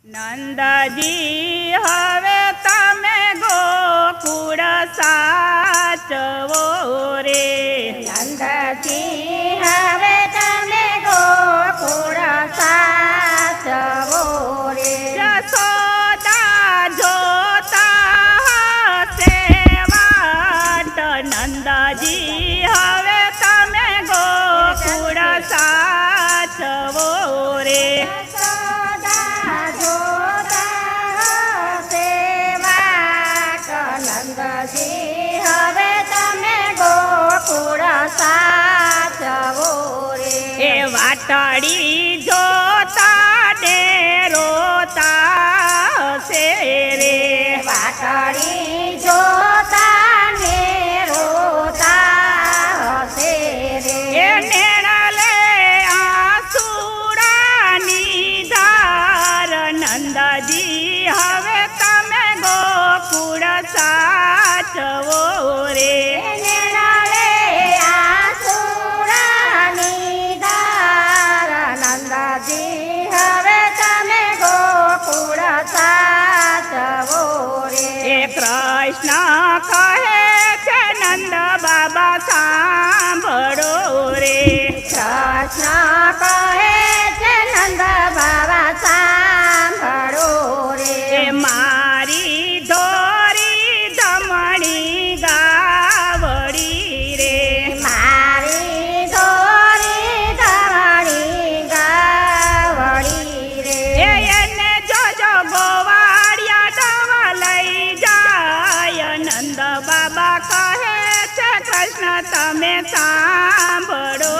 નંદજી હવે તમે ગોકુળ સાચવો રે. નંદજી હવે તમે ગોકુળ સાચવો રે. જશોદા જોતા હશે વાટ. નંદજી હવે તમે ગોકુળ સાચવો રે. એ વાટડી જોતા ને રોતા હશે રે. વાટડી જોતા ને રોતા હશે રે. એ નેણલે આસુરાની ધાર. નંદજી હવે તમે ગોકુળ સાચવો રે. કૃષ્ણ કહે છે નંદ બાબા સાંભળો રે. કૃષ્ણ કહે છે નંદ બાબા સાંભળો રે. મારી ધોરી ધમણી ગાવડી રે. મારી ધોરી ધમણી ગાવડી રે. એને જોજો ગોવાળિયા લઈ જાય. નંદ બાબા કહે છે કૃષ્ણ તમે સાંભળો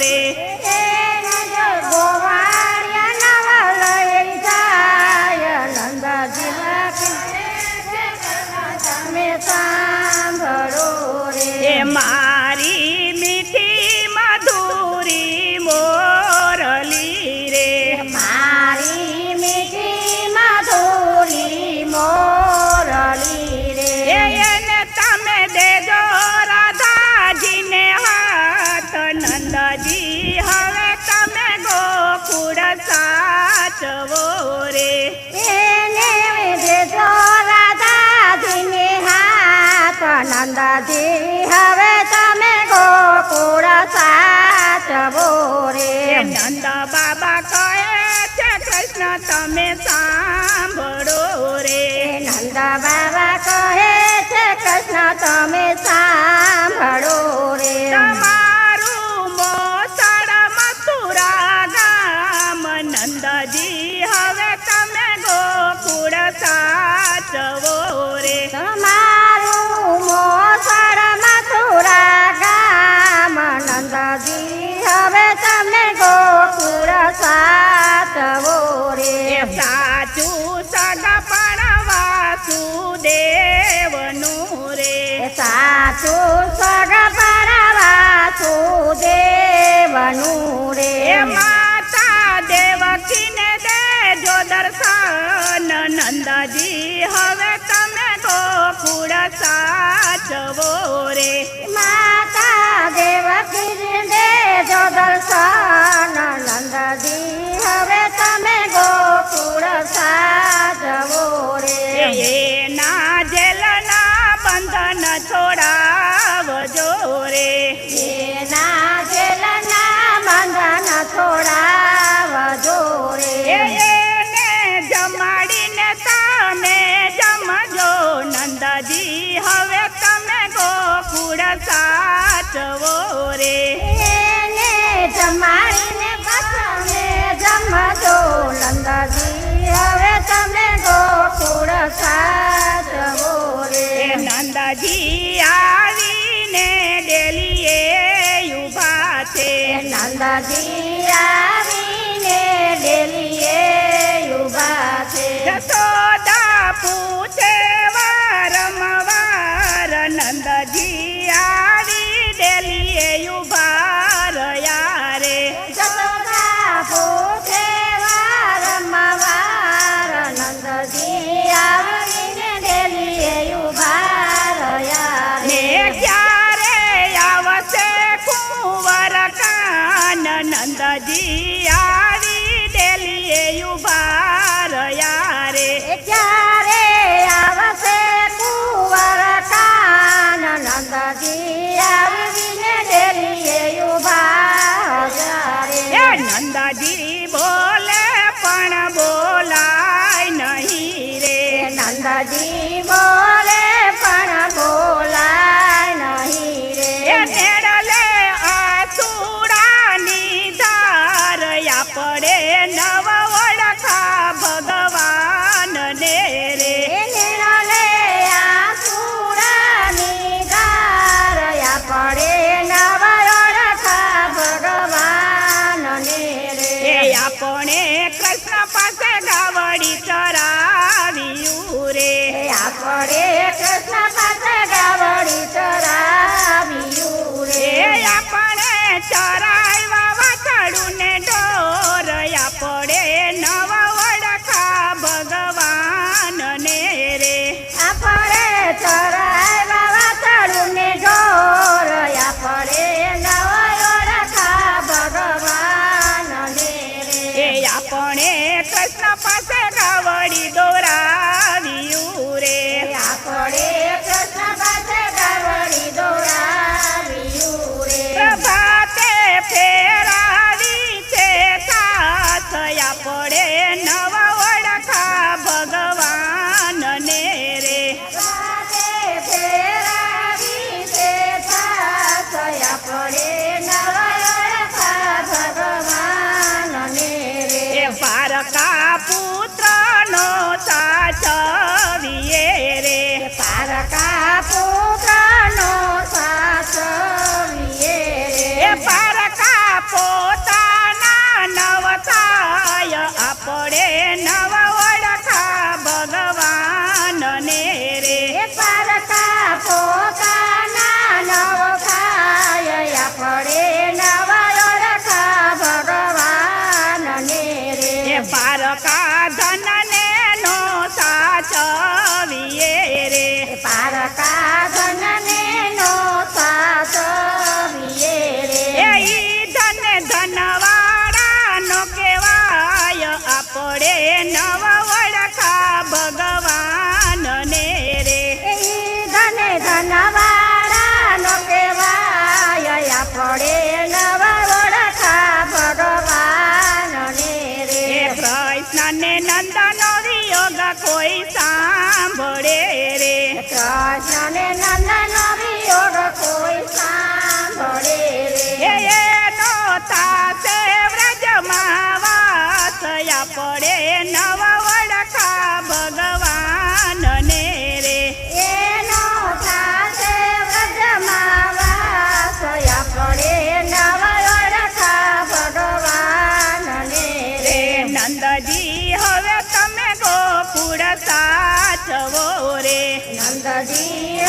રે. ગોવાળિયા લઈ જાય. નંદજી તમે સાંભળો રે. એ મારી મીઠી મધુરી મોરલી રે. મારી મીઠી મધુરી મોરલી રે. એને તમે દેજો રાધાજીને હાથ. નંદજી હવે તમે ગોકુળ સાચવો રે. એને દેજો રાધાજીને હાથ. નંદજી હવે તમે ગોકુળ સાચવો રે. નંદ બાબા કહે છે કૃષ્ણ તમે સાંભળો રે. નંદ બાબા કહે છે કૃષ્ણ તમે સાંભળો રે. તમારું મોસળ મથુરા ગામ. નંદજી હવે તમે ગોકુળ સાચવો રે. તમારું મોસળ મથુરા ગામ. નંદજી હવે તમે ગોકુળ સાચવો રે. સાચું સગપણ વાસુદેવનું રે. સાચું સગપણ વાસુદેવનું રે. માતા દેવકીને દેજો દર્શન. નંદજી હવે તમે ગોકુળ સાચવો રે. માતા દેવકીને દેજો દર્શન. નંદજી હવે તમે ગોકુળ સાચવો રે. એના જેલના બંધન છોડાવજો રે. એના જેલના બંધન છોડાવજો રે. એને જમાડીને તમે જમજો. નંદજી હવે તમે ગોકુળ સાચવો રે. એને જમાડીને તમે જમજો. નંદજી હવે તમે ગોકુળ સાચવો રે. નંદજી આવીને ડેલીએ ઉભા છે. નંદજી આવીને ડેલીએ ઉભા છે. જશોદા પૂછે વારંવાર. નંદજી આવી ડેલીએ ઉભા રહ્યા રે. જશોદા પૂછે વારંવાર. નંદજી આવીને ડેલીએ ઉભા રહ્યા રે. ક્યારે આવશે કુંવર કાન. નંદજી આવી ડેલીએ ઉભા રહ્યા ધનને નો સાચવીએ રે પારકા ધનને નો સાચવીએ રે એ ઈ ધનવાળાનો કહેવાય આપણે નવ વડખા ભગવાનને રે ધનવાળાનો કહેવાય આપણે નવ ઓળખા ભગવાનને રે એ કૃષ્ણ ને નંદનો વિયોગ કોઈ સાંભળે રે કૃષ્ણ ને નંદનો વિયોગ કોઈ સાંભળે રે એનો થાશે વ્રજમાં વાસ આપણે નવ વડખા ભગવાનને રે એનો થાશે વ્રજમાં વાસ આપણે નવ ઓળખા ભગવાનને રે રે નંદજી હવે તમે ગોકુળ સાચવો રે નંદજી